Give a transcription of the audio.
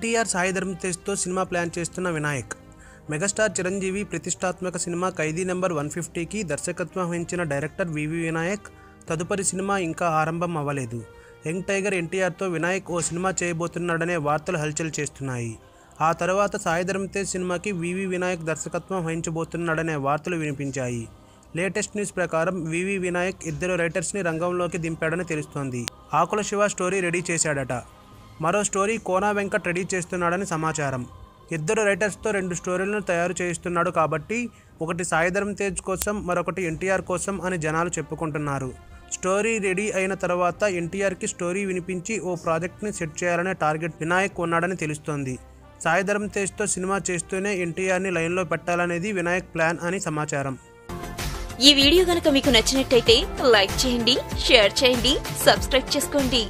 NTR Sai Dharam తేజ్తో cinema plan చేస్తున్న Vinayak. Megastar Chiranjeevi ప్రతిష్టాత్మక cinema ఖైదీ number 150కి దర్శకత్వం వహించిన డైరెక్టర్ వివి వినాయక్ తదుపరి సినిమా ఇంకా ఆరంభం అవ్వలేదు. యంగ్ టైగర్ ఎన్టీఆర్తో వినాయక్ ఓ సినిమా చేయబోతున్నాడనే వార్తలు హల్చల్ చేస్తున్నాయి. ఆ తర్వాత సాయి ధరమ్ తేజ్ సినిమాకి వివి వినాయక్ దర్శకత్వం వహించబోతున్నాడనే వార్తలు వినిపించాయి. లేటెస్ట్ న్యూస్ ప్రకారం వివి వినాయక్ 2 రైటర్స్ని రంగంలోకి దింపాడని తెలుస్తోంది. ఆకుల శివ స్టోరీ రెడీ చేశాడట. మరో స్టోరీ కోన వెంకట్ రెడీ చేస్తున్నాడని సమాచారం. 2 రైటర్స్తో 2 స్టోరీలను తయారు చేయిస్తున్నాడు కాబట్టి ఒకటి సాయి ధరమ్ తేజ్ కోసం, మరొకటి ఎన్టీఆర్ కోసం అని జనాలు చెప్పుకుంటున్నారు. స్టోరీ రెడీ అయిన తర్వాత ఎన్టీఆర్కి స్టోరీ వినిపించి ఓ ప్రాజెక్ట్ని సెట్ చేయాలనే టార్గెట్ వినాయక్ ఉన్నాడని తెలుస్తోంది. సాయి ధరమ్ తేజ్తో సినిమా చేస్తూనే ఎన్టీఆర్ని లైన్లో పెట్టాలనేది వినాయక్ ప్లాన్ అని సమాచారం. ఈ వీడియో గనుక మీకు నచ్చినట్టయితే లైక్ చేయండి, షేర్ చేయండి, సబ్స్క్రైబ్ చేసుకోండి.